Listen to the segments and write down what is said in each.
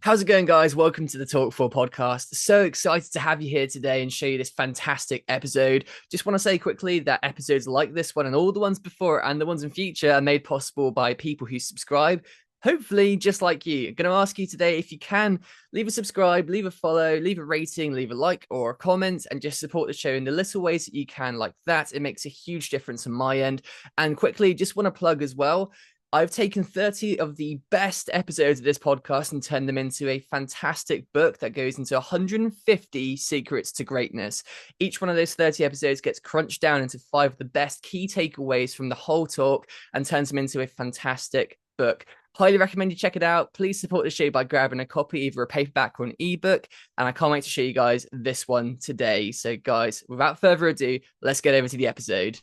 How's it going, guys? Welcome to the Talk4 Podcast. So excited to have you here today and show you this fantastic episode. Just want to say quickly that episodes like this one and all the ones before and the ones in future are made possible by people who subscribe. Hopefully, just like you. I'm going to ask you today if you can leave a subscribe, leave a follow, leave a rating, leave a like or a comment, and just support the show in the little ways that you can, like that. It makes a huge difference on my end. And quickly, just want to plug as well. I've taken 30 of the best episodes of this podcast and turned them into a fantastic book that goes into 150 secrets to greatness. Each one of those 30 episodes gets crunched down into 5 of the best key takeaways from the whole talk and turns them into a fantastic book. Highly recommend you check it out. Please support the show by grabbing a copy, either a paperback or an ebook. And I can't wait to show you guys this one today. So guys, without further ado, let's get over to the episode.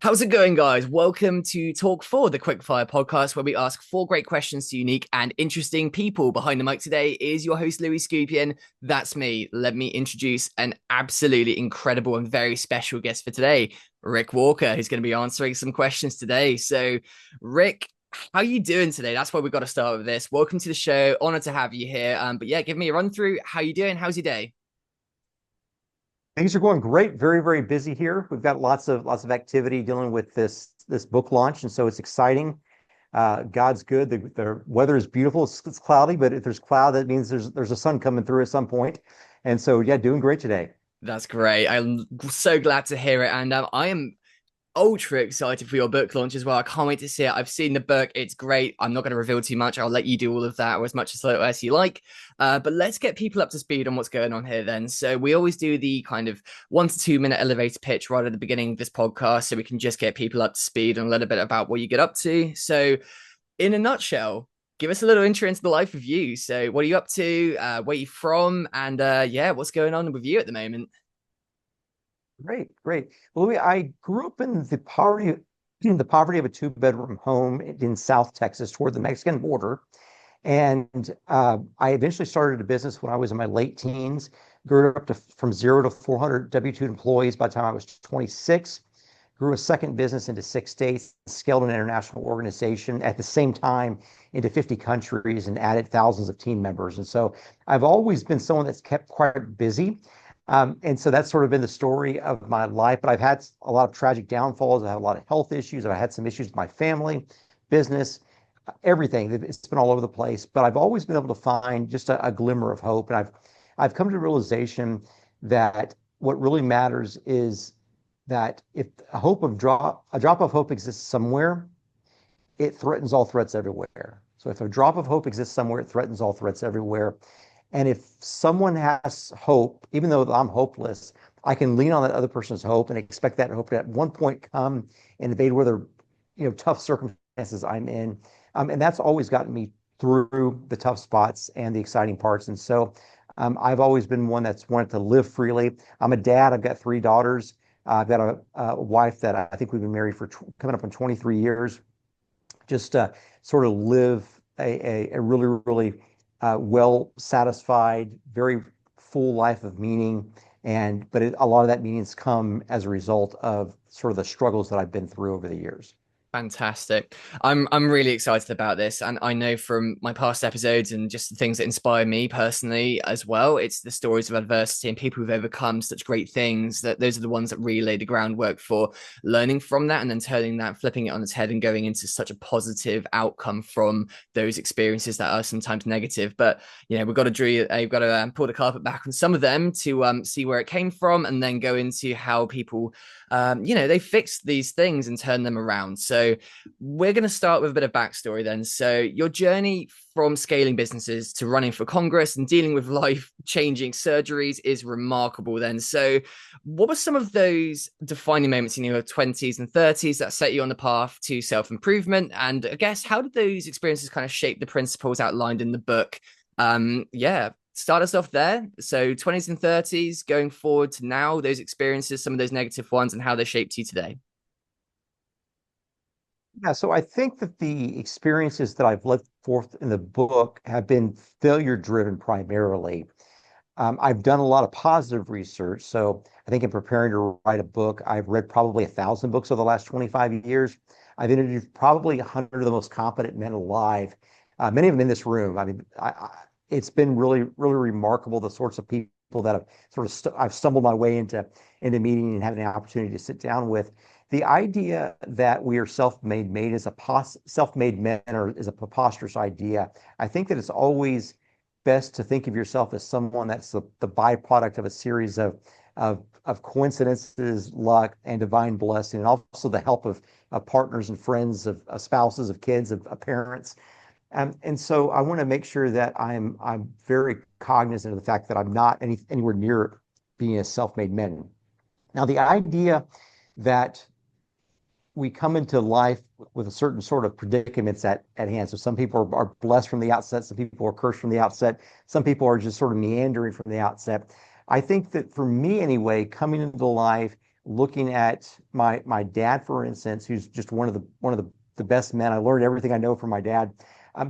How's it going, guys? Welcome to Talk4, the quickfire podcast where we ask 4 great questions to unique and interesting people. Behind the mic today is your host, Louis Skupien. That's me. Let me introduce an absolutely incredible and very special guest for today, Rick Walker, who's going to be answering some questions today. So, Rick, how are you doing today? That's why we've got to start with this. Welcome to the show. Honored to have you here. But yeah, give me a run through. How you doing? How's your day? Things are going great. Very, very busy here. We've got lots of activity dealing with this book launch, and so it's exciting. God's good. The weather is beautiful. It's cloudy, but if there's cloud, that means there's a sun coming through at some point. And so, yeah, doing great today. That's great. I'm so glad to hear it. And I am ultra excited for your book launch as well. I can't wait to see it. I've seen the book. It's great. I'm not going to reveal too much. I'll let you do all of that or as much as you like. But let's get people up to speed on what's going on here then. So we always do the kind of 1 to 2 minute elevator pitch right at the beginning of this podcast so we can just get people up to speed on a little bit about what you get up to. So in a nutshell, give us a little intro into the life of you. So what are you up to? Where are you from? And yeah, what's going on with you at the moment? Great, great. Well, I grew up in the poverty of a 2-bedroom home in South Texas toward the Mexican border. And I eventually started a business when I was in my late teens, grew up from 0 to 400 W-2 employees by the time I was 26, grew a second business into 6 states, scaled an international organization at the same time into 50 countries and added thousands of team members. And so I've always been someone that's kept quite busy. And so that's sort of been the story of my life. But I've had a lot of tragic downfalls. I have a lot of health issues. I've had some issues with my family, business, everything. It's been all over the place. But I've always been able to find just a glimmer of hope. And I've come to the realization that what really matters is that if a drop of hope exists somewhere, it threatens all threats everywhere. So if a drop of hope exists somewhere, it threatens all threats everywhere. And if someone has hope, even though I'm hopeless, I can lean on that other person's hope and expect that hope to at one point come and invade whether, tough circumstances I'm in. And that's always gotten me through the tough spots and the exciting parts. And so I've always been one that's wanted to live freely. I'm a dad. I've got 3 daughters. I've got a wife that I think we've been married for coming up on 23 years. Just sort of live a really, really well satisfied, very full life of meaning. But a lot of that meaning's come as a result of sort of the struggles that I've been through over the years. Fantastic. I'm really excited about this. And I know from my past episodes and just the things that inspire me personally as well, it's the stories of adversity and people who've overcome such great things that those are the ones that really lay the groundwork for learning from that and then turning that, flipping it on its head and going into such a positive outcome from those experiences that are sometimes negative. But, we've got to pull the carpet back on some of them to see where it came from and then go into how people, they fix these things and turn them around. So we're going to start with a bit of backstory then. So your journey from scaling businesses to running for Congress and dealing with life-changing surgeries is remarkable then. So what were some of those defining moments in your 20s and 30s that set you on the path to self-improvement? And I guess, how did those experiences kind of shape the principles outlined in the book? Start us off there. So 20s and 30s, going forward to now, those experiences, some of those negative ones, and how they shaped you today. Yeah, so I think that the experiences that I've left forth in the book have been failure driven primarily. I've done a lot of positive research. So I think in preparing to write a book, I've read probably 1,000 books over the last 25 years. I've interviewed probably 100 of the most competent men alive, many of them in this room. I mean, it's been really, really remarkable the sorts of people that have sort of I've stumbled my way into meeting and having the opportunity to sit down with. The idea that we are self-made is self-made men or is a preposterous idea. I think that it's always best to think of yourself as someone that's the byproduct of a series of coincidences, luck, and divine blessing, and also the help of partners and friends, of spouses, of kids, of parents. And so I want to make sure that I'm very cognizant of the fact that I'm not anywhere near being a self-made man. Now, the idea that we come into life with a certain sort of predicaments at hand. So some people are blessed from the outset, some people are cursed from the outset, some people are just sort of meandering from the outset. I think that for me anyway, coming into life, looking at my dad, for instance, who's just one of the best men. I learned everything I know from my dad.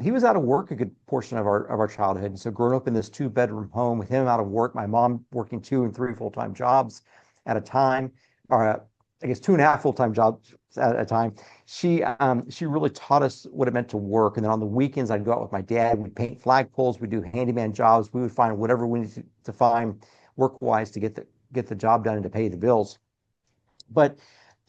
He was out of work a good portion of our childhood. And so growing up in this 2-bedroom home with him out of work, my mom working 2 and 3 full-time jobs at a time, or I guess 2.5 full-time jobs at a time. She really taught us what it meant to work. And then on the weekends, I'd go out with my dad. We'd paint flagpoles. We'd do handyman jobs. We would find whatever we needed to find work-wise to get the job done and to pay the bills. But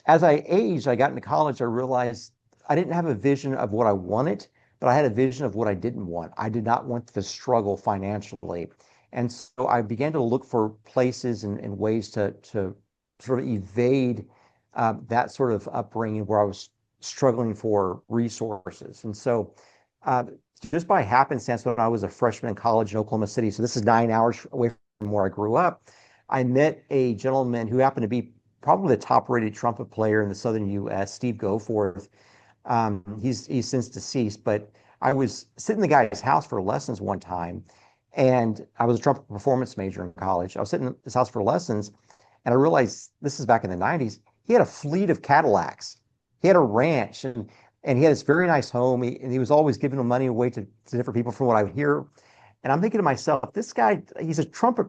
as I aged, I got into college, I realized I didn't have a vision of what I wanted, but I had a vision of what I didn't want. I did not want to struggle financially. And so I began to look for places and ways to sort of evade that sort of upbringing where I was struggling for resources. And so uh, just by happenstance, when I was a freshman in college in Oklahoma City, so this is 9 hours away from where I grew up, I met a gentleman who happened to be probably the top-rated trumpet player in the southern U.S., Steve Goforth. He's since deceased, but I was sitting in the guy's house for lessons one time, and I was a trumpet performance major in college. I was sitting in his house for lessons, and I realized this is back in the 90s. He had a fleet of Cadillacs. He had a ranch, and he had this very nice home. And he was always giving money away to different people from what I would hear. And I'm thinking to myself, this guy, he's a trumpet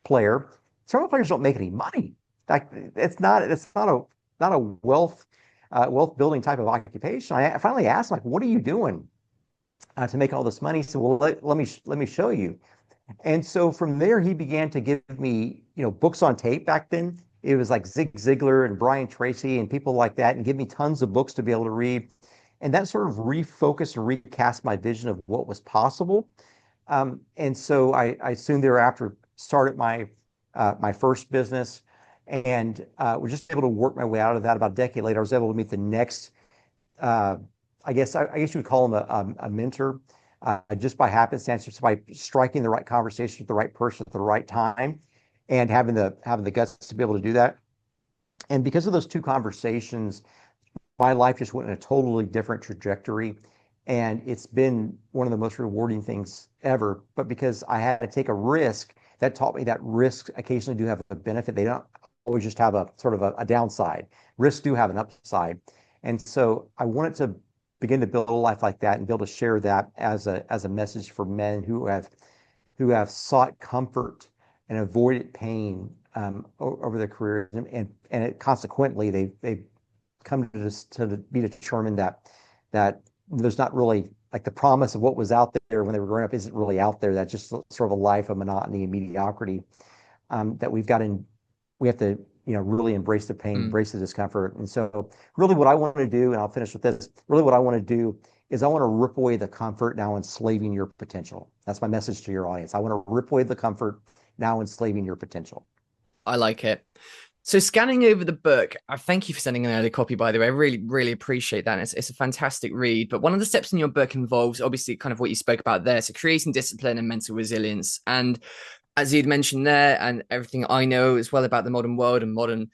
player. Trumpet players don't make any money. Like it's not a wealth building type of occupation. I finally asked him, like, what are you doing to make all this money? He said, well, let me show you. And so from there, he began to give me, books on tape. Back then, it was like Zig Ziglar and Brian Tracy and people like that, and give me tons of books to be able to read. And that sort of refocused and recast my vision of what was possible. And so I soon thereafter started my first business, and was just able to work my way out of that. About a decade later, I was able to meet the next, uh, I guess you would call him a mentor, just by happenstance, just by striking the right conversation with the right person at the right time, and having the guts to be able to do that. And because of those two conversations, my life just went in a totally different trajectory. And it's been one of the most rewarding things ever. But because I had to take a risk, that taught me that risks occasionally do have a benefit. They don't always just have a sort of a downside. Risks do have an upside. And so I wanted to begin to build a life like that and be able to share that as a message for men who have sought comfort and avoided pain over their careers, consequently they've come to be determined that there's not really, like, the promise of what was out there when they were growing up isn't really out there. That's just sort of a life of monotony and mediocrity, that we have to really embrace the pain, Mm. embrace the discomfort. And so really what I want to do, and I'll finish with this, really what I want to do is I want to rip away the comfort, now enslaving your potential. That's my message to your audience. I want to rip away the comfort, now enslaving your potential. I like it. So scanning over the book, I thank you for sending an early copy, by the way. I really, really appreciate that. And it's a fantastic read. But one of the steps in your book involves obviously kind of what you spoke about there. So creating discipline and mental resilience. And as you'd mentioned there, and everything I know as well about the modern world and modern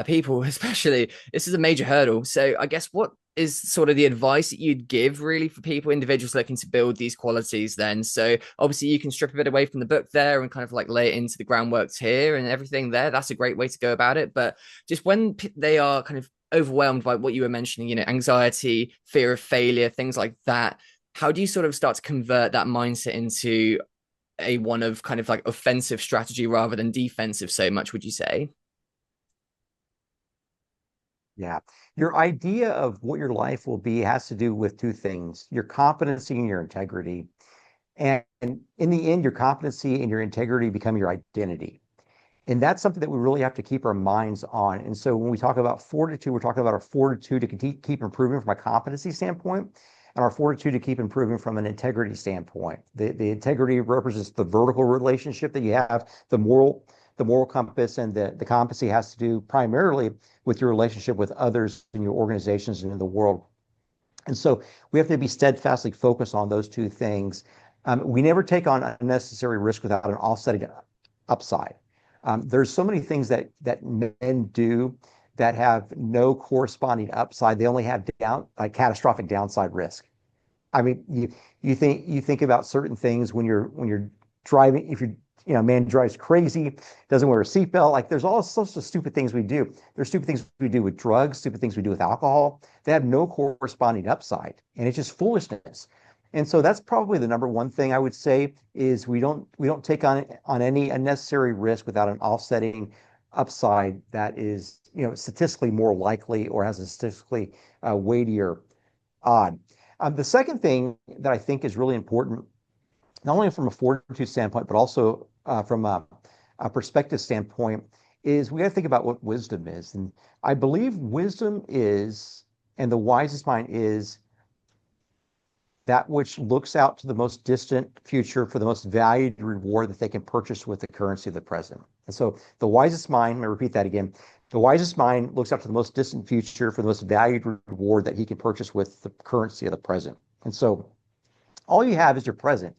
people, especially, this is a major hurdle. So I guess what is sort of the advice that you'd give really for people, individuals looking to build these qualities then? So obviously you can strip a bit away from the book there and kind of like lay it into the groundworks here and everything there. That's a great way to go about it. But just when they are kind of overwhelmed by what you were mentioning, anxiety, fear of failure, things like that, how do you sort of start to convert that mindset into one of kind of like offensive strategy rather than defensive so much, would you say? Yeah. Your idea of what your life will be has to do with two things, your competency and your integrity. And in the end, your competency and your integrity become your identity. And that's something that we really have to keep our minds on. And so when we talk about fortitude, we're talking about our fortitude to keep improving from a competency standpoint and our fortitude to keep improving from an integrity standpoint. The integrity represents the vertical relationship that you have, the moral compass, and the competency has to do primarily with your relationship with others in your organizations and in the world. And so we have to be steadfastly focused on those two things. We never take on unnecessary risk without an offsetting upside. There's so many things that men do that have no corresponding upside. They only have catastrophic downside risk. I mean, you think about certain things when you're driving. If a man drives crazy, doesn't wear a seatbelt, like there's all sorts of stupid things we do. There's stupid things we do with drugs, stupid things we do with alcohol. They have no corresponding upside, and it's just foolishness. And so that's probably the number one thing I would say is we don't take on any unnecessary risk without an offsetting upside that is statistically more likely or has a statistically weightier odd. The second thing that I think is really important, not only from a fortitude standpoint, but also from a perspective standpoint, is we got to think about what wisdom is. And I believe wisdom is, and the wisest mind is that which looks out to the most distant future for the most valued reward that they can purchase with the currency of the present. And so the wisest mind, I'm going to repeat that again, the wisest mind looks out to the most distant future for the most valued reward that he can purchase with the currency of the present. And so all you have is your present.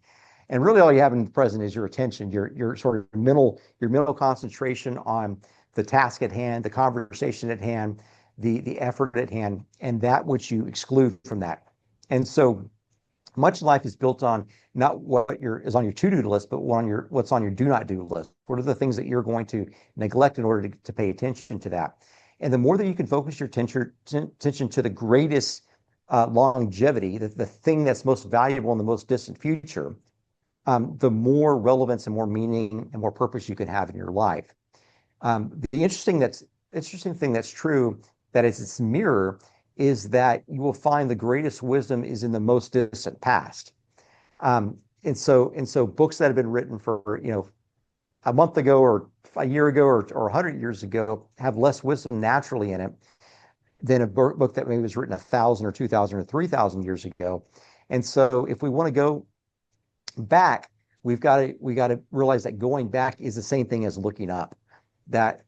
And really all you have in the present is your attention, your sort of mental concentration on the task at hand, the conversation at hand, the effort at hand, and that which you exclude from that. And so much life is built on not what is on your to-do list, but what's on your do not do list. What are the things that you're going to neglect in order to pay attention to that? And the more that you can focus your attention to the greatest longevity, the thing that's most valuable in the most distant future, the more relevance and more meaning and more purpose you can have in your life. The interesting thing that's true that is its mirror is that you will find the greatest wisdom is in the most distant past. And so books that have been written for, a month ago or a year ago or 100 years ago have less wisdom naturally in it than a book that maybe was written 1,000 or 2,000 or 3,000 years ago. And so if we want to go back, we got to realize that going back is the same thing as looking up. That,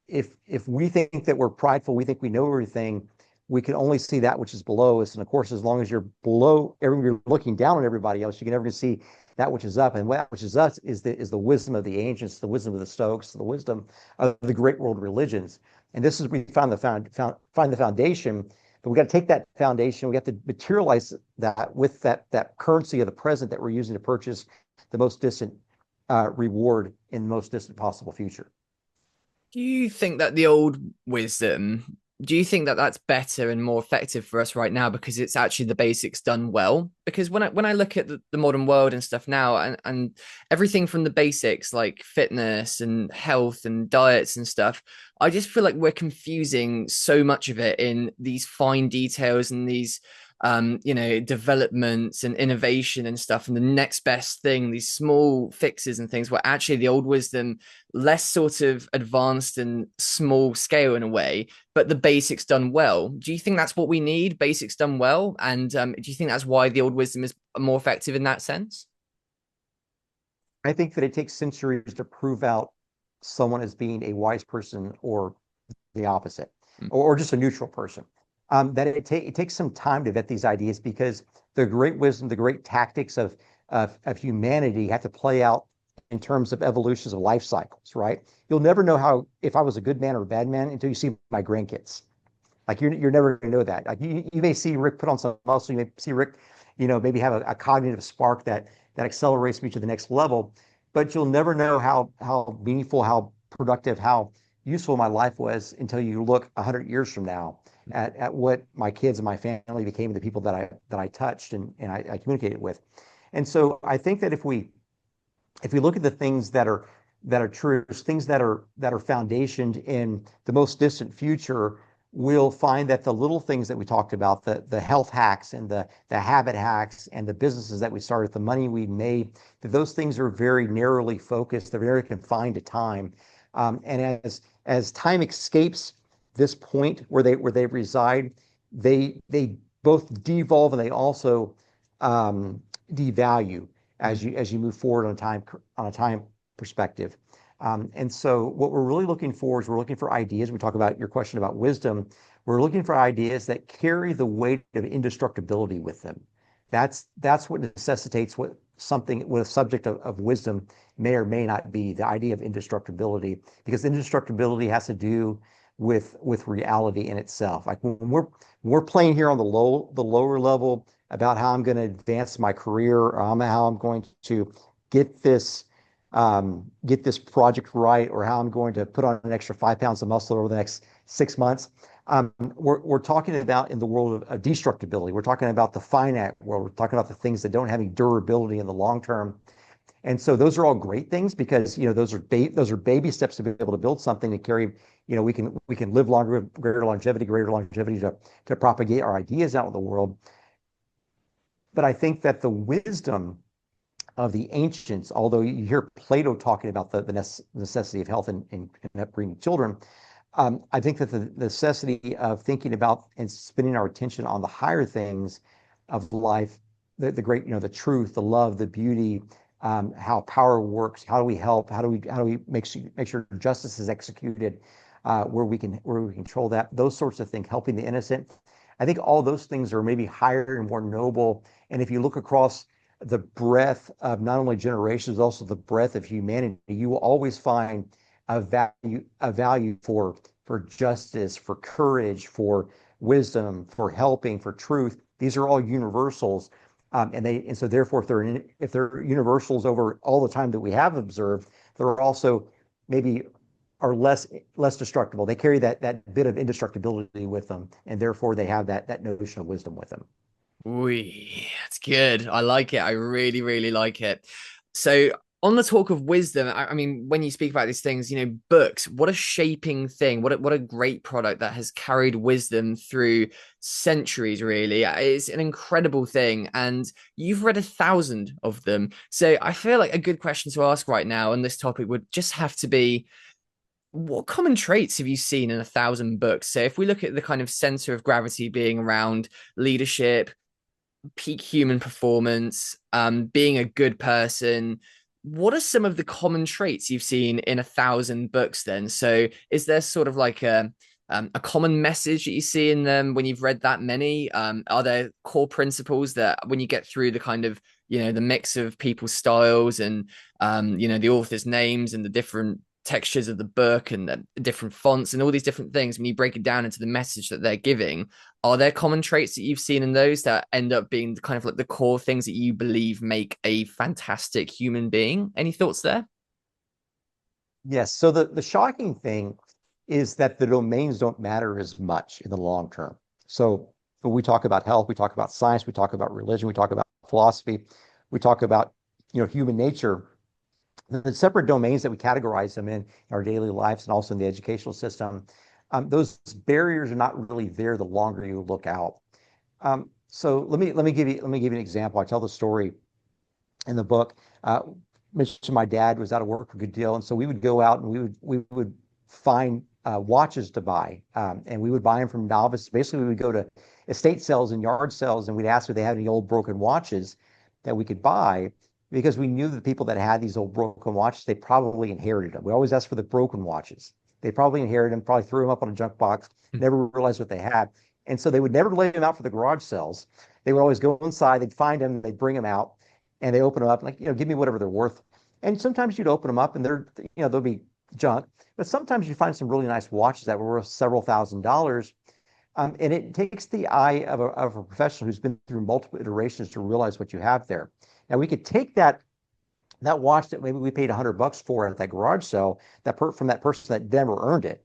if we think that we're prideful, we think we know everything, we can only see that which is below us. And of course, as long as you're you're looking down on everybody else, you can never see that which is up. And that which is us is the wisdom of the ancients, the wisdom of the Stoics, the wisdom of the great world religions. And this is we find the foundation. But we got to take that foundation. We have to materialize that with that currency of the present that we're using to purchase the most distant reward in the most distant possible future. Do you think that the old wisdom, do you think that that's better and more effective for us right now because it's actually the basics done well? Because when I look at the modern world and stuff now, and everything from the basics like fitness and health and diets and stuff, I just feel like we're confusing so much of it in these fine details and these developments and innovation and stuff, and the next best thing, these small fixes and things, where actually the old wisdom, less sort of advanced and small scale in a way, but the basics done well. Do you think that's what we need, basics done well? And do you think that's why the old wisdom is more effective in that sense? I think that it takes centuries to prove out someone as being a wise person or the opposite, or just a neutral person. That it takes some time to vet these ideas because the great wisdom, the great tactics of humanity have to play out in terms of evolutions of life cycles, right? You'll never know if I was a good man or a bad man until you see my grandkids. Like you're never going to know that. Like you may see Rick put on some muscle, you may see Rick, maybe have a cognitive spark that accelerates me to the next level, but you'll never know how meaningful, how productive, how useful my life was until you look 100 years from now at what my kids and my family became, the people that I touched and I communicated with. And so I think that if we look at the things that are true, things that are foundationed in the most distant future, we'll find that the little things that we talked about, the health hacks and the habit hacks and the businesses that we started, the money we made, that those things are very narrowly focused. They're very confined to time. And as time escapes this point where they reside, they both devolve and they also devalue as you move forward on a time perspective. And so what we're really looking for is we're looking for ideas. We talk about your question about wisdom. We're looking for ideas that carry the weight of indestructibility with them. That's what necessitates what a subject of wisdom may or may not be, the idea of indestructibility, because indestructibility has to do with reality in itself. Like when we're playing here on the lower level about how I'm going to advance my career, or how I'm going to get this project right, or how I'm going to put on an extra 5 pounds of muscle over the next 6 months. We're talking about in the world of destructibility. We're talking about the finite world. We're talking about the things that don't have any durability in the long term. And so those are all great things because those are baby steps to be able to build something to carry. We can live longer with greater longevity to propagate our ideas out in the world. But I think that the wisdom of the ancients, although you hear Plato talking about the necessity of health and upbringing children, I think that the necessity of thinking about and spending our attention on the higher things of life, the great, the truth, the love, the beauty, how power works, how do we help, how do we make sure justice is executed, where we can control that, those sorts of things, helping the innocent. I think all those things are maybe higher and more noble. And if you look across the breadth of not only generations, also the breadth of humanity, you will always find a value for justice, for courage, for wisdom, for helping, for truth. These are all universals, and so therefore, if they're universals over all the time that we have observed, they're also maybe are less destructible. They carry that bit of indestructibility with them, and therefore they have that notion of wisdom with them. That's good. I like it. I really, really like it. So, on the talk of wisdom, I mean, when you speak about these things, books, what a shaping thing. What a great product that has carried wisdom through centuries, really. It's an incredible thing. And you've read 1,000 of them. So, I feel like a good question to ask right now on this topic would just have to be, what common traits have you seen in 1,000 books? So, if we look at the kind of center of gravity being around leadership, peak human performance, being a good person, what are some of the common traits you've seen in 1,000 books then? So is there sort of like a common message that you see in them when you've read that many? Are there core principles that when you get through the kind of, the mix of people's styles and, the author's names and the different textures of the book and the different fonts and all these different things, when you break it down into the message that they're giving, are there common traits that you've seen in those that end up being kind of like the core things that you believe make a fantastic human being? Any thoughts there? Yes. So the shocking thing is that the domains don't matter as much in the long term. So when we talk about health, we talk about science, we talk about religion, we talk about philosophy, we talk about human nature. The separate domains that we categorize them in our daily lives and also in the educational system, those barriers are not really there the longer you look out. So let me give you an example. I tell the story in the book. Mentioned my dad was out of work a good deal, and so we would go out and we would find watches to buy, and we would buy them from novices. Basically, we would go to estate sales and yard sales, and we'd ask if they had any old broken watches that we could buy, because we knew the people that had these old broken watches, they probably inherited them. We always asked for the broken watches. They probably inherited them, probably threw them up on a junk box, never realized what they had. And so they would never lay them out for the garage sales. They would always go inside, they'd find them, they'd bring them out, and they open them up, like, give me whatever they're worth. And sometimes you'd open them up and they'll be junk. But sometimes you find some really nice watches that were worth several $1,000s. And it takes the eye of a professional who's been through multiple iterations to realize what you have there. Now we could take that watch that maybe we paid $100 for at that garage sale, from that person that never earned it,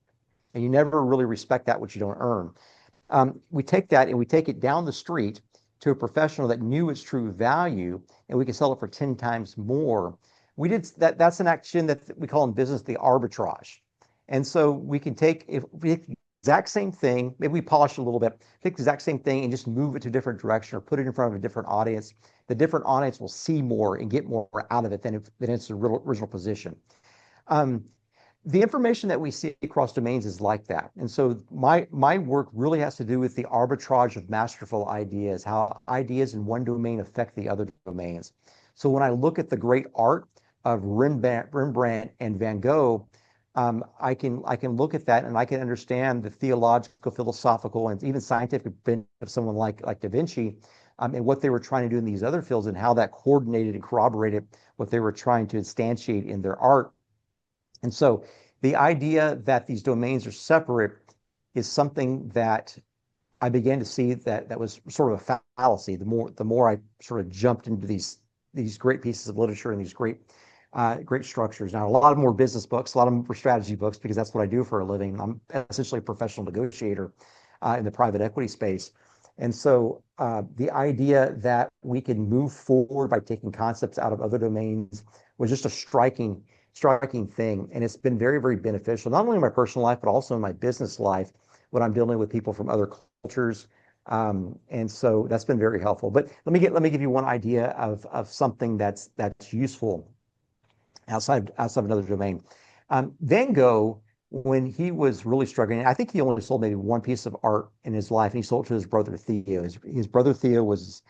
and you never really respect that which you don't earn. We take that and we take it down the street to a professional that knew its true value, and we can sell it for 10 times more. We did that. That's an action that we call in business the arbitrage. And so we can take, if we exact same thing, maybe we polish it a little bit, take the exact same thing and just move it to a different direction or put it in front of a different audience. The different audience will see more and get more out of it than its original position. Um, the information that we see across domains is like that. And so my work really has to do with the arbitrage of masterful ideas, how ideas in one domain affect the other domains. So when I look at the great art of Rembrandt and Van Gogh, I can look at that and I can understand the theological, philosophical, and even scientific bent of someone like Da Vinci, and what they were trying to do in these other fields and how that coordinated and corroborated what they were trying to instantiate in their art. And so the idea that these domains are separate is something that I began to see that was sort of a fallacy. The more I sort of jumped into these great pieces of literature and these great structures. Now, a lot of them were business books, a lot of them were strategy books, because that's what I do for a living. I'm essentially a professional negotiator in the private equity space. And so the idea that we can move forward by taking concepts out of other domains was just a striking thing. And it's been very, very beneficial, not only in my personal life, but also in my business life when I'm dealing with people from other cultures. And so that's been very helpful. But let me give you one idea of something that's useful outside of another domain. Van Gogh, when he was really struggling, I think he only sold maybe one piece of art in his life, and he sold it to his brother Theo. His brother Theo was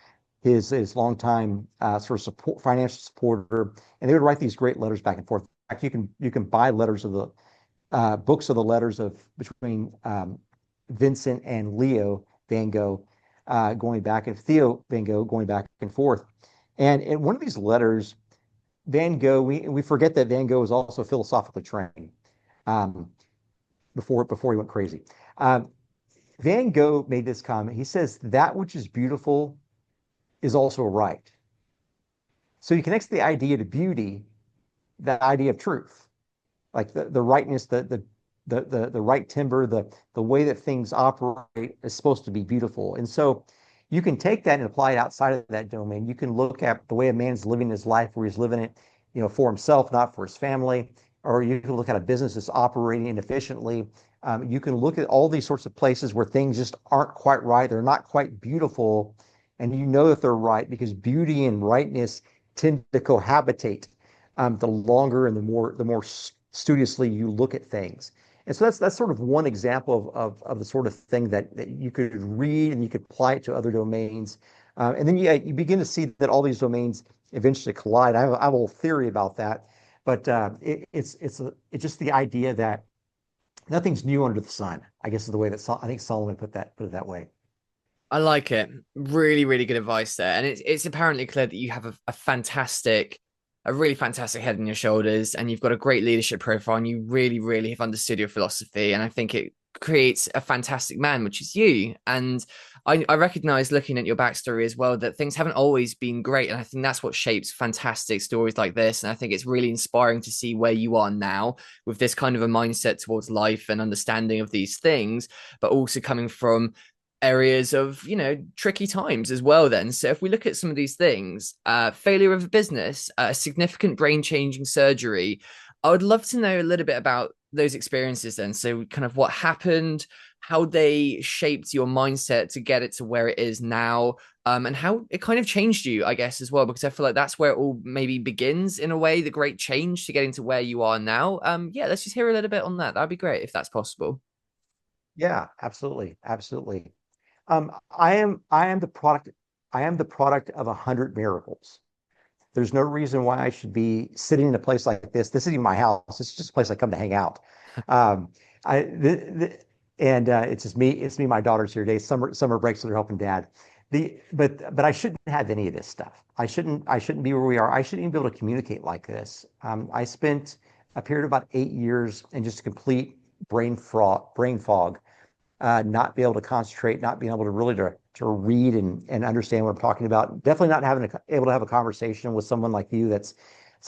his longtime sort of financial supporter, and they would write these great letters back and forth. In fact, you can buy letters of the books of the letters of between Vincent and Leo Van Gogh, going back, and Theo Van Gogh going back and forth. And in one of these letters, Van Gogh, we forget that Van Gogh was also philosophically trained um, before he went crazy. Van Gogh made this comment. He says, "That which is beautiful is also right." So he connects the idea to beauty, the idea of truth, like the rightness, the right timber, the way that things operate is supposed to be beautiful. And so you can take that and apply it outside of that domain. You can look at the way a man's living his life, where he's living it, for himself, not for his family. Or you can look at a business that's operating inefficiently. You can look at all these sorts of places where things just aren't quite right. They're not quite beautiful. And you know that they're right because beauty and rightness tend to cohabitate the longer and the more studiously you look at things. And so that's sort of one example of the sort of thing that you could read and you could apply it to other domains. And then you begin to see that all these domains eventually collide. I have a whole theory about that, but it's just the idea that nothing's new under the sun, I guess is the way that I think Solomon put it that way. I like it. Really, really good advice there. And it's apparently clear that you have a really fantastic head on your shoulders, and you've got a great leadership profile, and you really, really have understood your philosophy. And I think it creates a fantastic man, which is you. And I recognize, looking at your backstory as well, that things haven't always been great. And I think that's what shapes fantastic stories like this. And I think it's really inspiring to see where you are now with this kind of a mindset towards life and understanding of these things, but also coming from areas of tricky times as well. Then, so if we look at some of these things, failure of a business, significant brain changing surgery, I would love to know a little bit about those experiences then. So kind of what happened, how they shaped your mindset to get it to where it is now, and how it kind of changed you, I guess, as well, because I feel like that's where it all maybe begins in a way, the great change to getting to where you are now. Yeah, let's just hear a little bit on that. That'd be great if that's possible. Yeah, absolutely, absolutely. I am the product of 100 miracles. There's no reason why I should be sitting in a place like this. This isn't even my house. It's just a place I come to hang out. Um, I and it's just me. It's me. My daughter's here today. Summer breaks, so they're helping dad. But I shouldn't have any of this stuff. I shouldn't be where we are. I shouldn't even be able to communicate like this. I spent a period of about 8 years in just complete brain fog, not be able to concentrate, not being able to really to read and understand what I'm talking about. Definitely not able to have a conversation with someone like you that's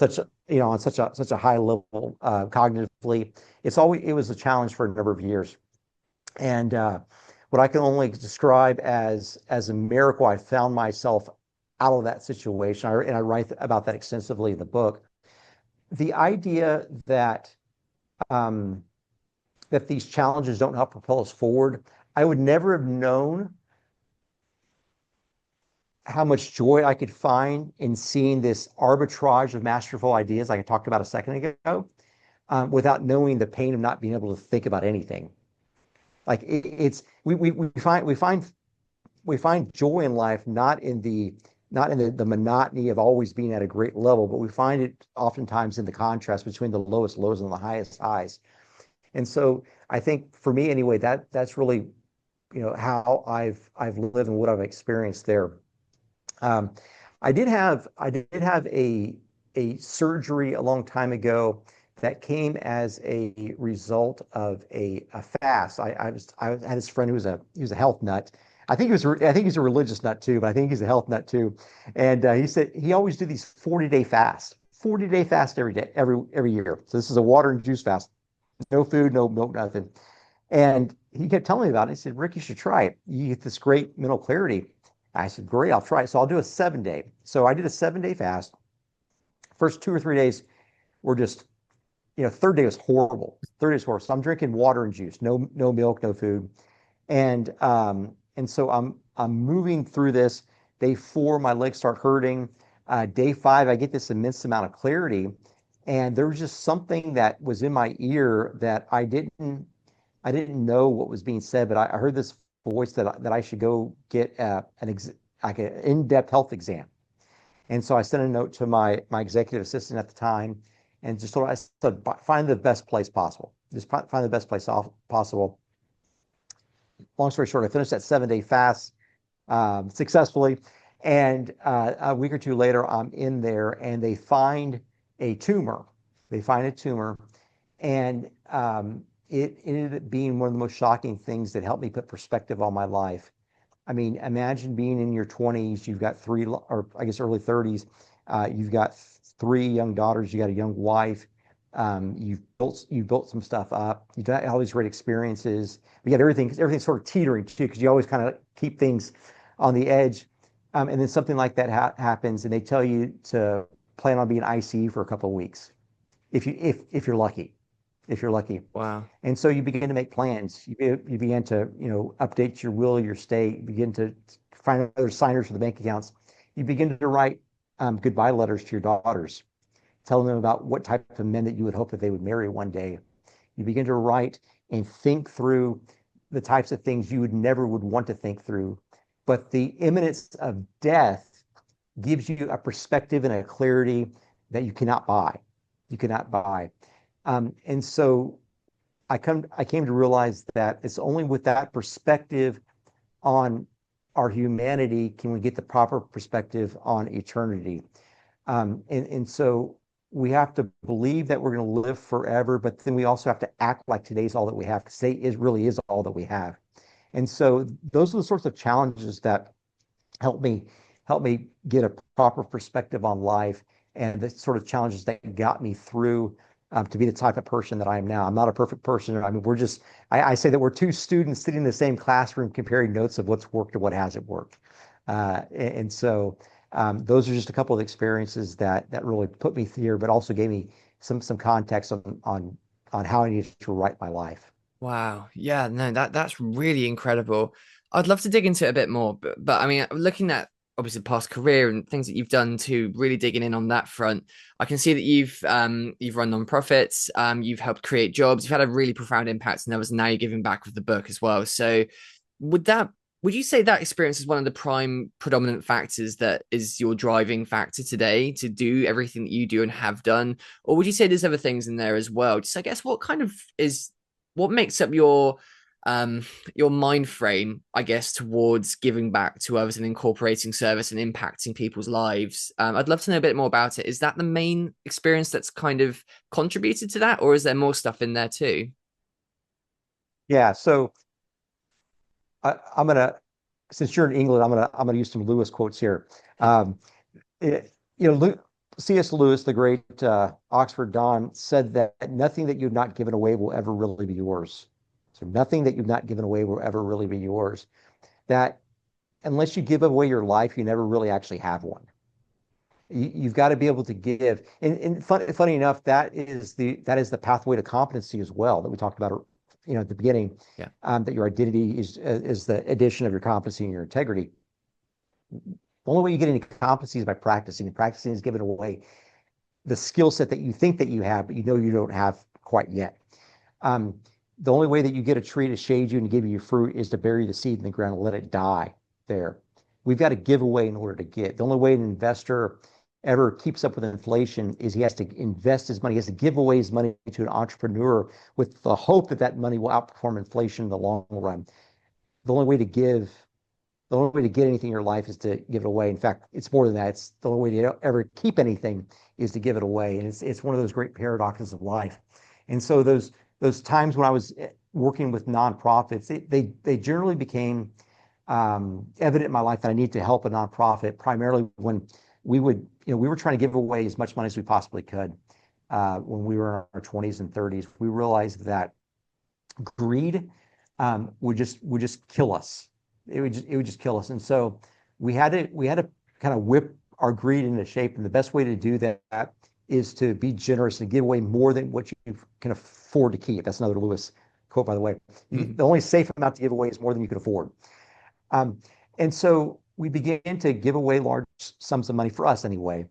on such a high level cognitively. It was a challenge for a number of years, and what I can only describe as a miracle, I found myself out of that situation. And I write about that extensively in the book. The idea that um, that these challenges don't help propel us forward, I would never have known how much joy I could find in seeing this arbitrage of masterful ideas, like I talked about a second ago, without knowing the pain of not being able to think about anything. Like it's we find joy in life not in the monotony of always being at a great level, but we find it oftentimes in the contrast between the lowest lows and the highest highs. And so I think for me anyway, that's really, how I've lived and what I've experienced there. Um, I did have a surgery a long time ago that came as a result of a fast. I had this friend who he was a health nut. I think he's a religious nut too, but I think he's a health nut too. And he said he always do these 40-day fasts, 40-day fast every day, every year. So this is a water and juice fast, no food, no milk, nothing. And he kept telling me about it. He said, Rick, you should try it. You get this great mental clarity. I said, great, I'll try it. So I'll do a 7-day. So I did a 7-day fast. First 2 or 3 days were just, third day was horrible. Third day was horrible. So I'm drinking water and juice, no milk, no food. And so I'm moving through this. Day 4, my legs start hurting. Day 5, I get this immense amount of clarity. And there was just something that was in my ear that I didn't know what was being said, but I heard this voice that I should go get like an in-depth health exam. And so I sent a note to my executive assistant at the time and just told her, I said, find the best place possible. Just find the best place possible. Long story short, I finished that 7-day fast successfully. And a week or two later, I'm in there and they find a tumor. They find a tumor. And it ended up being one of the most shocking things that helped me put perspective on my life. I mean, imagine being in your 20s, you've got or I guess early 30s, you've got 3 young daughters, you got a young wife, you've built some stuff up, you've got all these great experiences, you got everything's sort of teetering too, because you always kind of keep things on the edge. And then something like that happens, and they tell you to plan on being ICU for a couple of weeks, if you're lucky. If you're lucky. Wow. And so you begin to make plans. You begin to, update your will, your state. You begin to find other signers for the bank accounts. You begin to write goodbye letters to your daughters, telling them about what type of men that you would hope that they would marry one day. You begin to write and think through the types of things you never would want to think through. But the imminence of death gives you a perspective and a clarity that you cannot buy. You cannot buy. And so I came to realize that it's only with that perspective on our humanity can we get the proper perspective on eternity. And so we have to believe that we're going to live forever, but then we also have to act like today's all that we have, because today really is all that we have. And so those are the sorts of challenges that help me get a proper perspective on life, and the sort of challenges that got me through to be the type of person that I am now. I'm not a perfect person. I mean, I say that we're 2 students sitting in the same classroom comparing notes of what's worked and what hasn't worked. And so those are just a couple of experiences that really put me here, but also gave me some context on how I need to write my life. Wow. Yeah, no, that's really incredible. I'd love to dig into it a bit more, but I mean, looking at obviously past career and things that you've done to really digging in on that front, I can see that you've run nonprofits, you've helped create jobs, you've had a really profound impact, and now you're giving back with the book as well. So would you say that experience is one of the prime predominant factors that is your driving factor today to do everything that you do and have done? Or would you say there's other things in there as well? Just I guess what makes up your mind frame, I guess, towards giving back to others and incorporating service and impacting people's lives? I'd love to know a bit more about it. Is that the main experience that's kind of contributed to that, or is there more stuff in there too? Yeah. So I'm gonna, since you're in England, I'm gonna use some Lewis quotes here. Um, it, C.S. Lewis, the great Oxford Don, said that nothing that you've not given away will ever really be yours. So nothing that you've not given away will ever really be yours. That unless you give away your life, you never really actually have one. You've got to be able to give. And funny enough, that is the pathway to competency as well that we talked about at the beginning, Yeah. that your identity is the addition of your competency and your integrity. The only way you get any competency is by practicing, and practicing is giving away the skill set that you think that you have, but you don't have quite yet. The only way that you get a tree to shade you and to give you fruit is to bury the seed in the ground and let it die there. We've got to give away in order to get. The only way an investor ever keeps up with inflation is he has to invest his money. He has to give away his money to an entrepreneur with the hope that that money will outperform inflation in the long run. The only way to give, the only way to get anything in your life is to give it away. In fact, it's more than that. It's the only way to ever keep anything is to give it away. And it's one of those great paradoxes of life. And so those times when I was working with nonprofits, they generally became evident in my life that I need to help a nonprofit, primarily when we were trying to give away as much money as we possibly could when we were in our 20s and 30s. We realized that greed would just kill us. It would just kill us. And so we had to kind of whip our greed into shape. And the best way to do that is to be generous and give away more than what you can afford to keep. That's another Louis quote, by the way. The only safe amount to give away is more than you can afford. And so we began to give away large sums of money, for us anyway.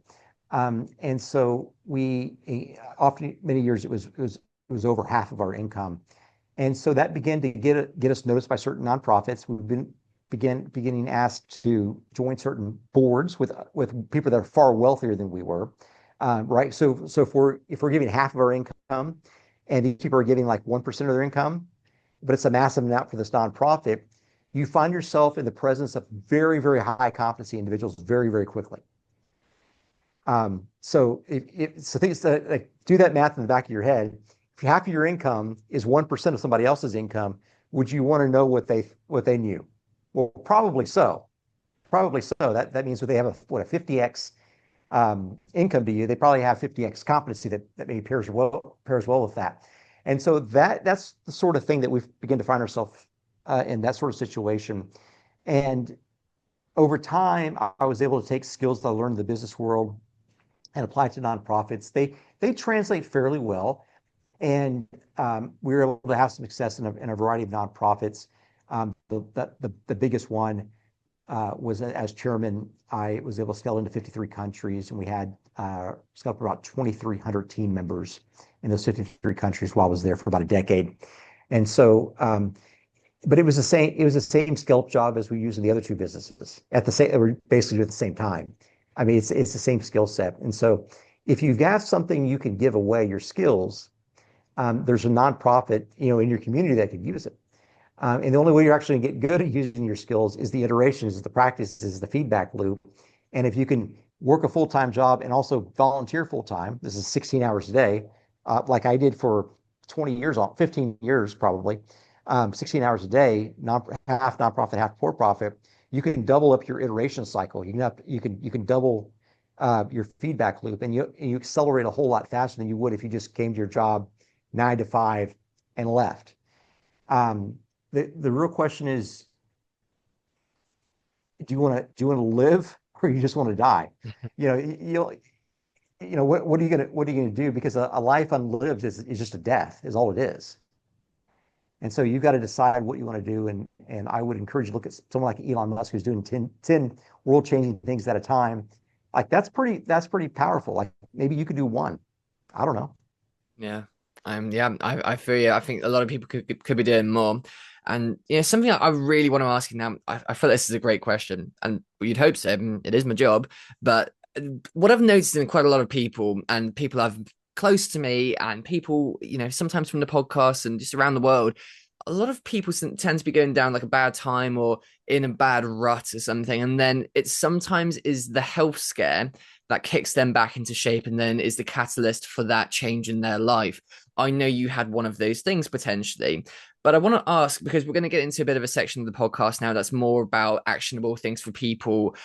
And so we often, many years, it was over half of our income. And so that began to get us noticed by certain nonprofits. We've been beginning asked to join certain boards with people that are far wealthier than we were, right? So if we're giving half of our income, and these people are giving like 1% of their income, but it's a massive amount for this nonprofit, you find yourself in the presence of very, very high competency individuals very, very quickly. So things that, like, do that math in the back of your head. If half of your income is 1% of somebody else's income, would you want to know what they knew? Well, probably so. Probably so. That means that they have a 50x income to you. They probably have 50x competency that maybe pairs well with that. And so that's the sort of thing that we've begun to find ourselves in that sort of situation. And over time, I was able to take skills that I learned in the business world and apply to nonprofits. They translate fairly well, and we were able to have some success in a variety of nonprofits. The biggest one was, as chairman, I was able to scale into 53 countries, and we had scaled up about 2,300 team members in those 53 countries while I was there for about a decade. And so, but it was the same scale up job as we use in the other two businesses they were basically at the same time. I mean, it's the same skill set. And so if you've got something you can give away, your skills, there's a nonprofit, in your community that could use it. And the only way you're actually going to get good at using your skills is the iterations, is the practices, is the feedback loop. And if you can work a full-time job and also volunteer full-time, this is 16 hours a day, like I did for 20 years, 15 years probably, 16 hours a day, half nonprofit, half for-profit, you can double up your iteration cycle. You can double your feedback loop, and you accelerate a whole lot faster than you would if you just came to your job 9 to 5 and left. The real question is, do you want to live, or you just want to die? What are you gonna do? Because a life unlived is just a death, is all it is. And so you've got to decide what you want to do. And I would encourage you to look at someone like Elon Musk, who's doing 10 world-changing things at a time. Like that's pretty powerful. Like maybe you could do one. I don't know. Yeah. I feel you. I think a lot of people could be doing more. And something I really want to ask you now, I feel this is a great question, and you'd hope so. It is my job. But what I've noticed in quite a lot of people, and people I've close to me, and people, sometimes from the podcast and just around the world, a lot of people tend to be going down like a bad time or in a bad rut or something. And then it sometimes is the health scare that kicks them back into shape and then is the catalyst for that change in their life. I know you had one of those things potentially, but I want to ask, because we're going to get into a bit of a section of the podcast now that's more about actionable things for people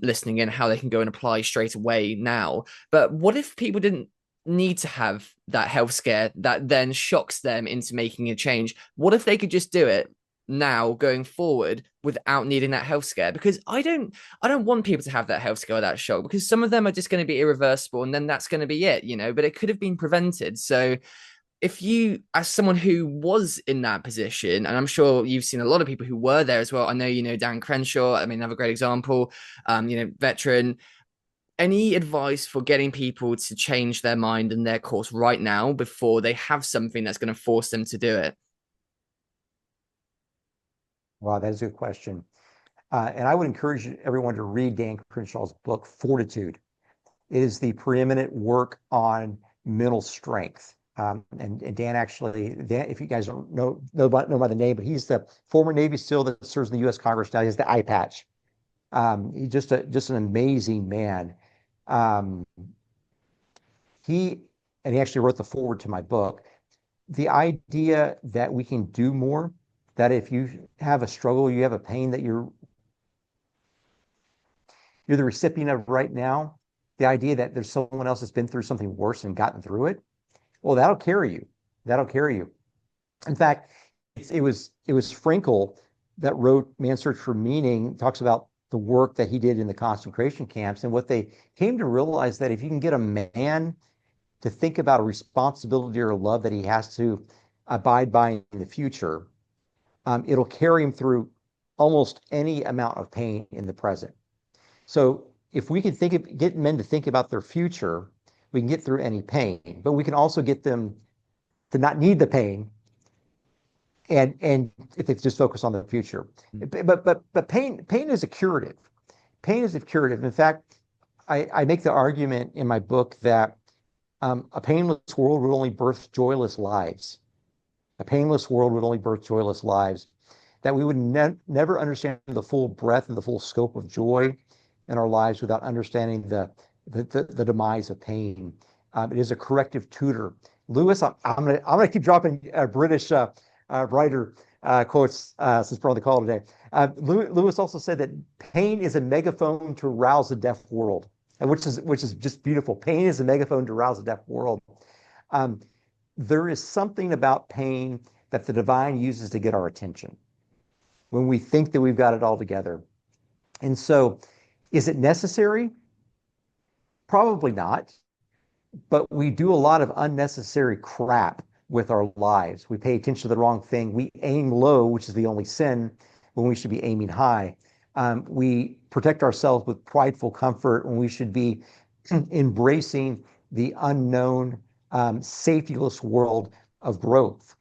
listening in, how they can go and apply straight away now. But what if people didn't need to have that health scare that then shocks them into making a change? What if they could just do it now going forward without needing that health scare? Because I don't want people to have that health scare or that shock, because some of them are just going to be irreversible and then that's going to be it, but it could have been prevented. So if you, as someone who was in that position, and I'm sure you've seen a lot of people who were there as well. I know, Dan Crenshaw, I mean, another great example, veteran. Any advice for getting people to change their mind and their course right now before they have something that's going to force them to do it? Wow, that is a good question. And I would encourage everyone to read Dan Crenshaw's book, Fortitude. It is the preeminent work on mental strength. And Dan actually, if you guys don't know by the name, but he's the former Navy SEAL that serves in the U.S. Congress now. He has the eye patch. He's just an amazing man. Um, he and he actually wrote the foreword to my book. The idea that we can do more, that if you have a struggle, you have a pain that you're the recipient of right now, the idea that there's someone else that's been through something worse and gotten through it, well, that'll carry you. That'll carry you. In fact, it was Frankel that wrote Man's Search for Meaning, talks about the work that he did in the concentration camps and what they came to realize that if you can get a man to think about a responsibility or a love that he has to abide by in the future, it'll carry him through almost any amount of pain in the present. So if we can get men to think about their future, we can get through any pain, but we can also get them to not need the pain, and if they just focus on the future. But pain is a curative. Pain is a curative. In fact, I make the argument in my book that a painless world would only birth joyless lives. A painless world would only birth joyless lives. That we would never understand the full breadth and the full scope of joy in our lives without understanding the demise of pain. It is a corrective tutor. Lewis, I'm gonna keep dropping British writer quotes since we're on the call today. Lewis also said that pain is a megaphone to rouse the deaf world, which is just beautiful. Pain is a megaphone to rouse the deaf world. There is something about pain that the divine uses to get our attention when we think that we've got it all together. And so, is it necessary? Probably not. But we do a lot of unnecessary crap with our lives. We pay attention to the wrong thing. We aim low, which is the only sin, when we should be aiming high. We protect ourselves with prideful comfort when we should be embracing the unknown, safetyless world of growth.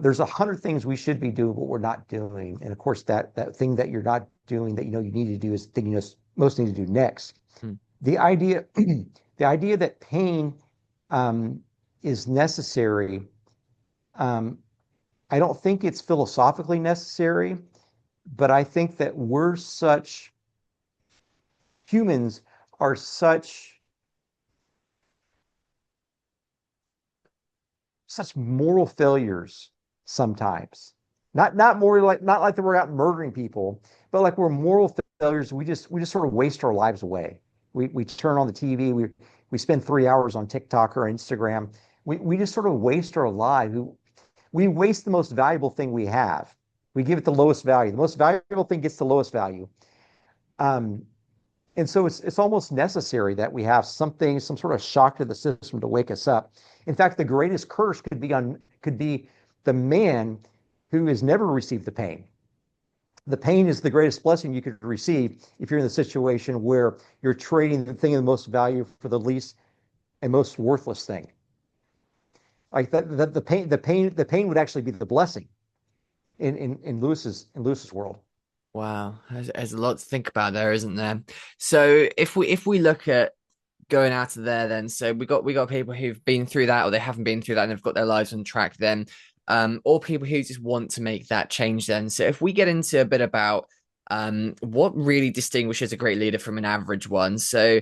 There's 100 things we should be doing, but we're not doing. And of course, that thing that you're not doing that you know you need to do is the thing you most need to do next. Hmm. The idea, the idea that pain is necessary, I don't think it's philosophically necessary, but I think that humans are such moral failures sometimes. Not like that we're out murdering people, but like we're moral failures. We just sort of waste our lives away. We turn on the TV, we spend 3 hours on TikTok or Instagram. We just sort of waste our lives. We waste the most valuable thing we have. We give it the lowest value. The most valuable thing gets the lowest value. And so it's almost necessary that we have some sort of shock to the system to wake us up. In fact, the greatest curse could be the man who has never received the pain. The pain is the greatest blessing you could receive if you're in the situation where you're trading the thing of the most value for the least and most worthless thing. Like that the pain would actually be the blessing in Lewis's world. Wow, there's a lot to think about there, isn't there? So if we look at going out of there, then so we got people who've been through that or they haven't been through that and they've got their lives on track then, or people who just want to make that change then. So if we get into a bit about what really distinguishes a great leader from an average one. So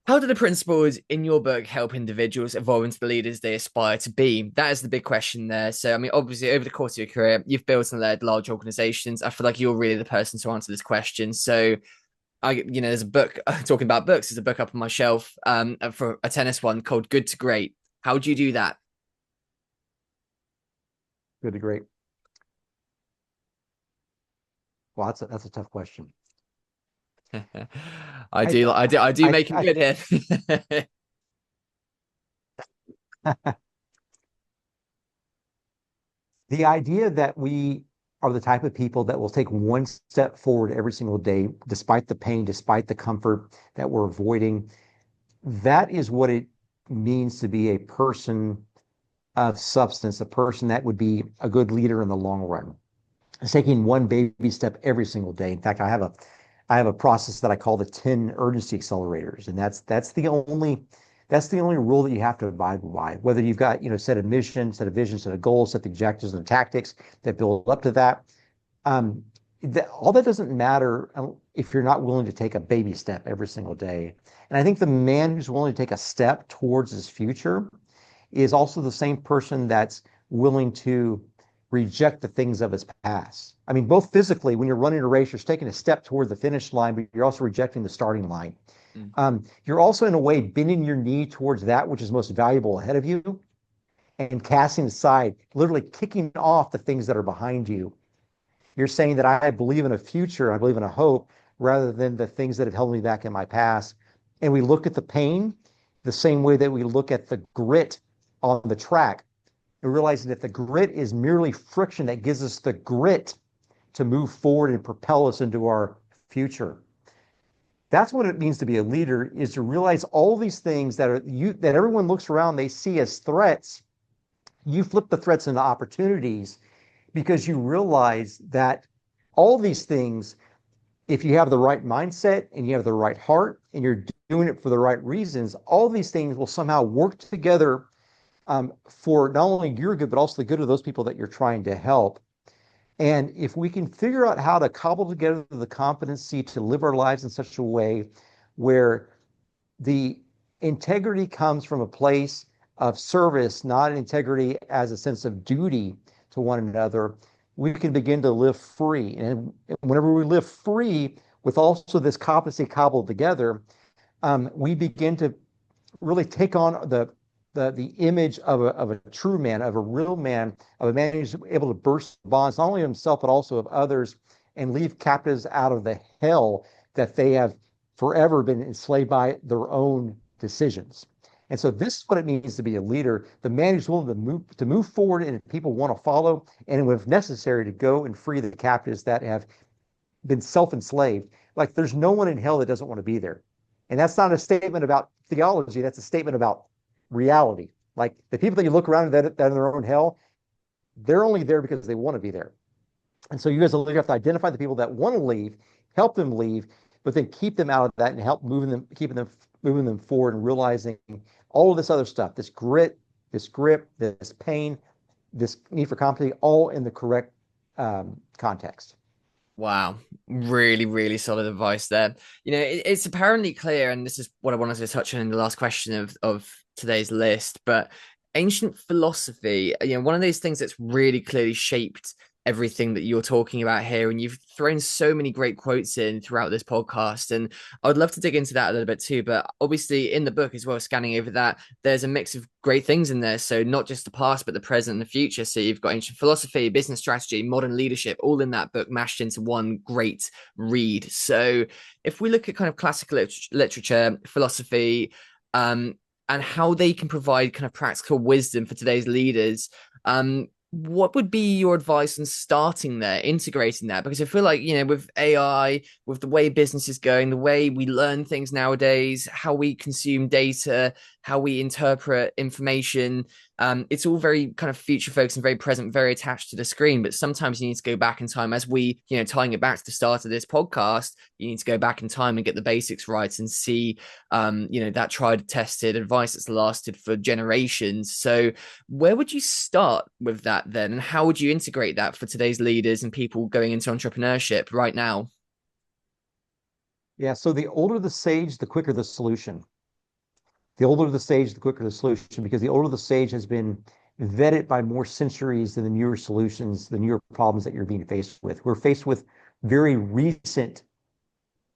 how do the principles in your book help individuals evolve into the leaders they aspire to be? That is the big question there. So, I mean, obviously, over the course of your career, you've built and led large organizations. I feel like you're really the person to answer this question. So, there's a book talking about books. There's a book up on my shelf for a tennis one called Good to Great. How do you do that? Good to great. Well, that's a tough question. I I do I make him I good here. The idea that we are the type of people that will take one step forward every single day, despite the pain, despite the comfort that we're avoiding, that is what it means to be a person of substance, a person that would be a good leader in the long run. It's taking one baby step every single day. In fact, I have a process that I call the 10 urgency accelerators, and that's the only rule that you have to abide by. Whether you've got, set of mission, set of vision, set of goals, set of objectives and tactics that build up to that. Um, all that doesn't matter if you're not willing to take a baby step every single day. And I think the man who's willing to take a step towards his future is also the same person that's willing to reject the things of his past. I mean, both physically, when you're running a race, you're taking a step toward the finish line, but you're also rejecting the starting line. Mm. You're also, in a way, bending your knee towards that which is most valuable ahead of you and casting aside, literally kicking off the things that are behind you. You're saying that I believe in a future, I believe in a hope, rather than the things that have held me back in my past. And we look at the pain the same way that we look at the grit on the track, and realizing that the grit is merely friction that gives us the grit to move forward and propel us into our future. That's what it means to be a leader, is to realize all these things that everyone looks around, they see as threats. You flip the threats into opportunities because you realize that all these things, if you have the right mindset and you have the right heart and you're doing it for the right reasons, all these things will somehow work together for not only your good, but also the good of those people that you're trying to help. And if we can figure out how to cobble together the competency to live our lives in such a way where the integrity comes from a place of service, not integrity as a sense of duty to one another, we can begin to live free. And whenever we live free with also this competency cobbled together, we begin to really take on the image of a true man, of a real man, of a man who's able to burst bonds, not only of himself, but also of others, and leave captives out of the hell that they have forever been enslaved by their own decisions. And so this is what it means to be a leader, the man who's willing to move forward and people want to follow, and if necessary, to go and free the captives that have been self-enslaved. Like, there's no one in hell that doesn't want to be there. And that's not a statement about theology, that's a statement about reality. Like, the people that you look around that are in their own hell, they're only there because they want to be there. And so you as a leader have to identify the people that want to leave, help them leave, but then keep them out of that and help keeping them moving them forward and realizing all of this other stuff, this grit, this grip, this pain, this need for competency, all in the correct context. Wow, really, really solid advice there. It's apparently clear, and this is what I wanted to touch on in the last question of today's list, but ancient philosophy, one of those things that's really clearly shaped everything that you're talking about here. And you've thrown so many great quotes in throughout this podcast. And I would love to dig into that a little bit too. But obviously, in the book as well, scanning over that, there's a mix of great things in there. So not just the past, but the present and the future. So you've got ancient philosophy, business strategy, modern leadership, all in that book, mashed into one great read. So if we look at kind of classical literature, philosophy, and how they can provide kind of practical wisdom for today's leaders, what would be your advice on starting there, integrating that? Because I feel like, with AI, with the way business is going, the way we learn things nowadays, how we consume data, how we interpret information, it's all very kind of future focused and very present, very attached to the screen. But sometimes you need to go back in time, as we, tying it back to the start of this podcast, you need to go back in time and get the basics right and see, that tried, tested advice that's lasted for generations. So where would you start with that then? And how would you integrate that for today's leaders and people going into entrepreneurship right now? Yeah, so the older the sage, the quicker the solution. The older the sage, the quicker the solution, because the older the sage has been vetted by more centuries than the newer solutions, the newer problems that you're being faced with. We're faced with very recent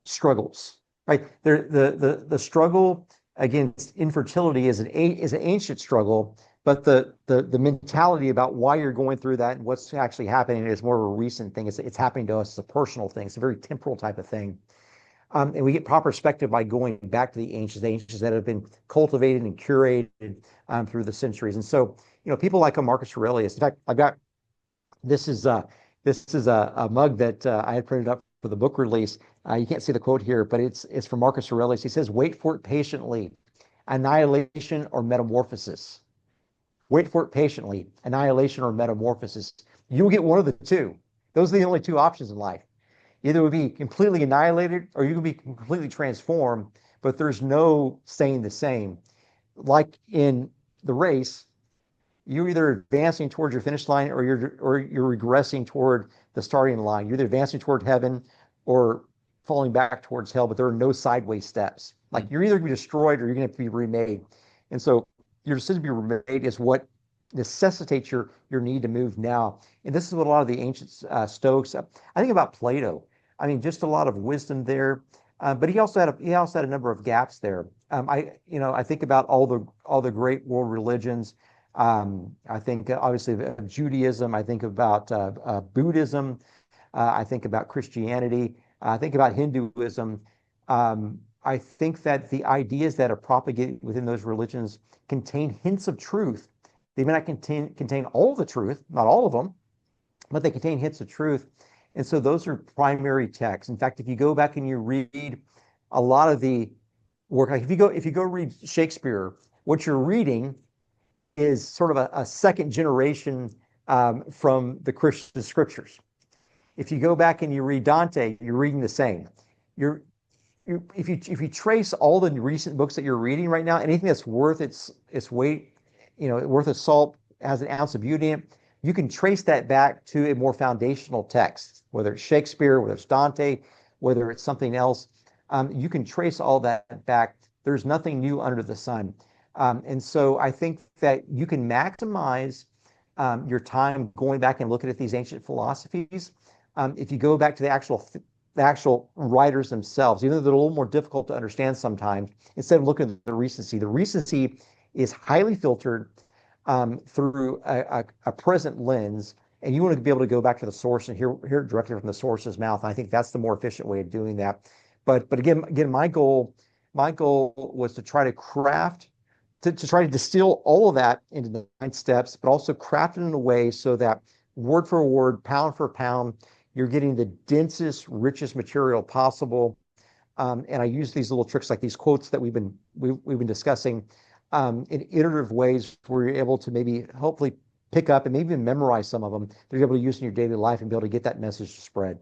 struggles, right? The struggle against infertility is an ancient struggle, but the mentality about why you're going through that and what's actually happening is more of a recent thing. It's happening to us. It's a personal thing. It's a very temporal type of thing. And we get proper perspective by going back to the ancients that have been cultivated and curated through the centuries. And so, people like a Marcus Aurelius. In fact, I've got This is a mug that I had printed up for the book release. You can't see the quote here, but it's from Marcus Aurelius. He says, "Wait for it patiently, annihilation or metamorphosis." Wait for it patiently, annihilation or metamorphosis. You'll get one of the two. Those are the only two options in life. Either it would be completely annihilated or you can be completely transformed, but there's no staying the same. Like in the race, you're either advancing towards your finish line or you're regressing toward the starting line. You're either advancing toward heaven or falling back towards hell, but there are no sideways steps. Like you're either going to be destroyed or you're going to be remade. And so your decision to be remade is what necessitates your need to move now. And this is what a lot of the ancient Stoics. I think about Plato. I mean, just a lot of wisdom there. But he also had a number of gaps there. I think about all the great world religions. I think obviously of Judaism. I think about Buddhism. I think about Christianity. I think about Hinduism. I think that the ideas that are propagated within those religions contain hints of truth. They may not contain all the truth, not all of them, but they contain hints of truth. And so those are primary texts. In fact, if you go back and you read a lot of the work, like if you go read Shakespeare, what you're reading is sort of a second generation from the Christian scriptures. If you go back and you read Dante, you're reading the same. If you trace all the recent books that you're reading right now, anything that's worth its weight, worth its salt, has an ounce of beauty in it, you can trace that back to a more foundational text, whether it's Shakespeare, whether it's Dante, whether it's something else. You can trace all that back. There's nothing new under the sun. And so I think that you can maximize your time going back and looking at these ancient philosophies. If you go back to the actual writers themselves, even though they're a little more difficult to understand sometimes, instead of looking at the recency is highly filtered through a present lens, and you want to be able to go back to the source and hear it directly from the source's mouth. And I think that's the more efficient way of doing that. But again, my goal was to try to craft to try to distill all of that into the 9 steps, but also craft it in a way so that word for word, pound for pound, you're getting the densest, richest material possible. And I use these little tricks like these quotes that we've been discussing in iterative ways where you're able to maybe hopefully pick up and maybe even memorize some of them that you're able to use in your daily life and be able to get that message to spread.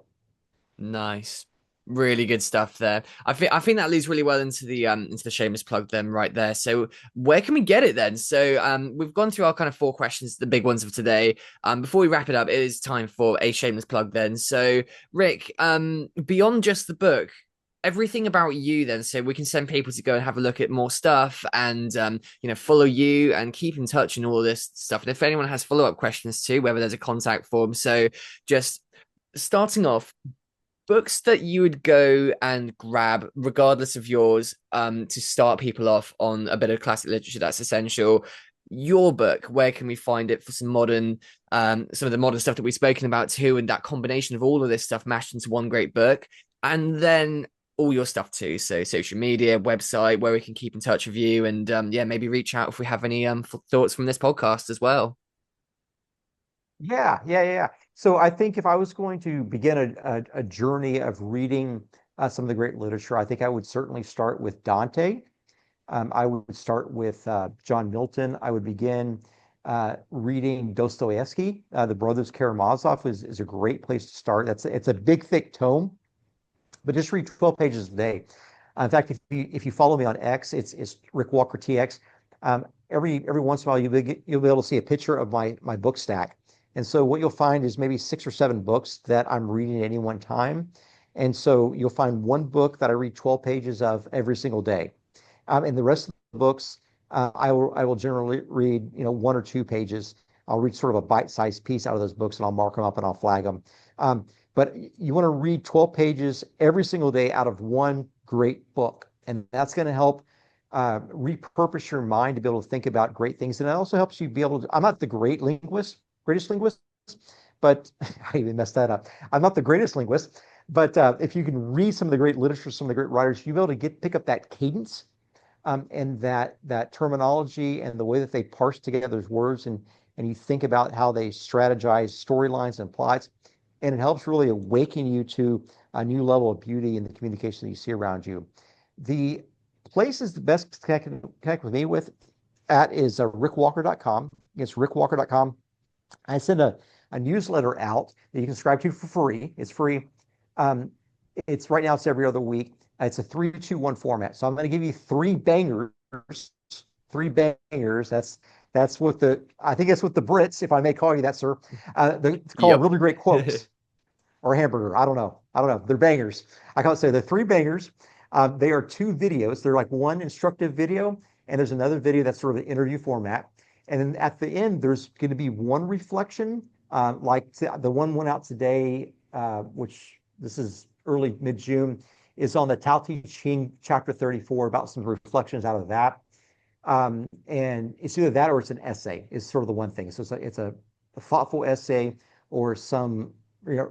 Nice. Really good stuff there. I think that leads really well into the shameless plug then right there. So where can we get it then? So we've gone through our kind of 4 questions, the big ones of today. Before we wrap it up, it is time for a shameless plug then. So Rick, beyond just the book, everything about you then, so we can send people to go and have a look at more stuff and follow you and keep in touch and all this stuff. And if anyone has follow-up questions too, whether there's a contact form. So just starting off, books that you would go and grab regardless of yours to start people off on a bit of classic literature that's essential. Your book, where can we find it for some of the modern stuff that we've spoken about too, and that combination of all of this stuff mashed into one great book? And then all your stuff too, so social media, website, where we can keep in touch with you, and maybe reach out if we have any thoughts from this podcast as well. Yeah. So I think if I was going to begin a journey of reading some of the great literature, I think I would certainly start with Dante. I would start with John Milton. I would begin reading Dostoevsky. The Brothers Karamazov is a great place to start. It's a big, thick tome, but just read 12 pages a day. In fact, if you follow me on X, it's Rick Walker TX. Every once in a while, you'll be able to see a picture of my book stack. And so what you'll find is maybe 6 or 7 books that I'm reading at any one time. And so you'll find one book that I read 12 pages of every single day. And the rest of the books, I will generally read, 1 or 2 pages. I'll read sort of a bite-sized piece out of those books and I'll mark them up and I'll flag them. But you want to read 12 pages every single day out of one great book. And that's going to help repurpose your mind to be able to think about great things. And it also helps you be able to, I'm not the greatest linguist, but I even messed that up. I'm not the greatest linguist, but if you can read some of the great literature, some of the great writers, you'll be able to pick up that cadence and that terminology and the way that they parse together those words, and and you think about how they strategize storylines and plots, and it helps really awaken you to a new level of beauty in the communication that you see around you. The places the best to connect with me with at is rickwalker.com. It's rickwalker.com. I send a newsletter out that you can subscribe to for free. It's free. Um, it's right now, it's every other week. It's a 3-2-1 format. So I'm going to give you three bangers. Three bangers. That's what I think it's what the Brits, if I may call you that, sir. It's called really great quotes or hamburger. I don't know. They're bangers. I can't say they're three bangers. They are two videos. They're like one instructive video, and there's another video that's sort of an interview format. And then at the end, there's going to be one reflection, like the one went out today, which this is early mid-June, is on the Tao Te Ching chapter 34 about some reflections out of that. And it's either that or it's an essay is sort of the one thing. So it's a thoughtful essay or some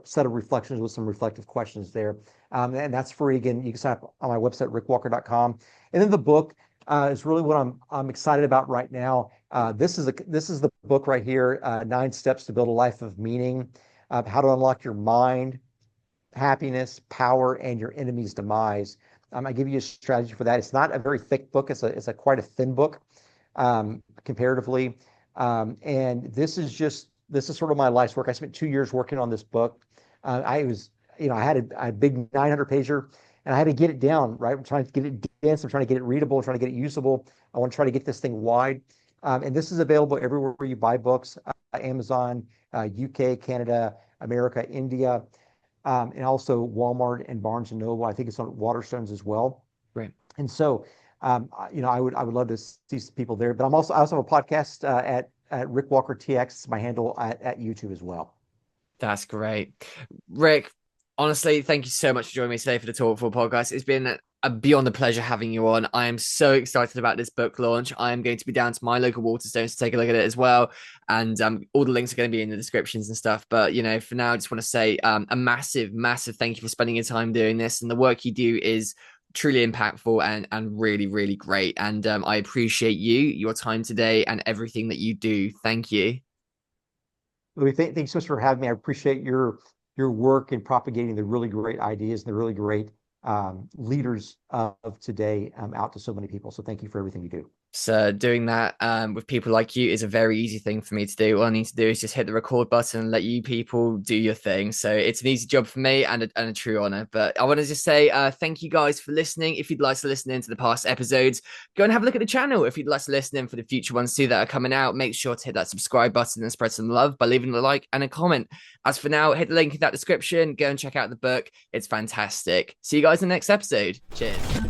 set of reflections with some reflective questions there. And that's free. Again, you can sign up on my website, rickwalker.com. And then the book is really what I'm excited about right now. This is the book right here, 9 Steps to Build a Life of Meaning, how to unlock your mind, happiness, power, and your enemy's demise. I give you a strategy for that. It's not a very thick book. It's a quite a thin book, comparatively. And this is sort of my life's work. I spent 2 years working on this book. I had a big 900 pager, and I had to get it down, right? I'm trying to get it dense. I'm trying to get it readable. I'm trying to get it usable. I want to try to get this thing wide. And this is available everywhere where you buy books, Amazon, UK, Canada, America, India, and also Walmart and Barnes and Noble. I think it's on Waterstones as well. Right. And so, I would love to see some people there. But I also have a podcast at Rick Walker TX. It's my handle at YouTube as well. That's great. Rick, honestly, thank you so much for joining me today for the Talk4 Podcast. It's been beyond a pleasure having you on. I am so excited about this book launch. I am going to be down to my local Waterstones to take a look at it as well. And all the links are going to be in the descriptions and stuff. But, for now, I just want to say a massive, massive thank you for spending your time doing this. And the work you do is truly impactful and really, really great. And I appreciate your time today and everything that you do. Thank you. Louis, thank you so much for having me. I appreciate your work in propagating the really great ideas and the really great leaders of today out to so many people. So thank you for everything you do. So doing that with people like you is a very easy thing for me to do. All I need to do is just hit the record button and let you people do your thing. So it's an easy job for me and a true honor. But I want to just say thank you guys for listening. If you'd like to listen into the past episodes, go and have a look at the channel. If you'd like to listen in for the future ones too that are coming out, make sure to hit that subscribe button and spread some love by leaving a like and a comment. As for now, hit the link in that description. Go and check out the book. It's fantastic. See you guys in the next episode. Cheers.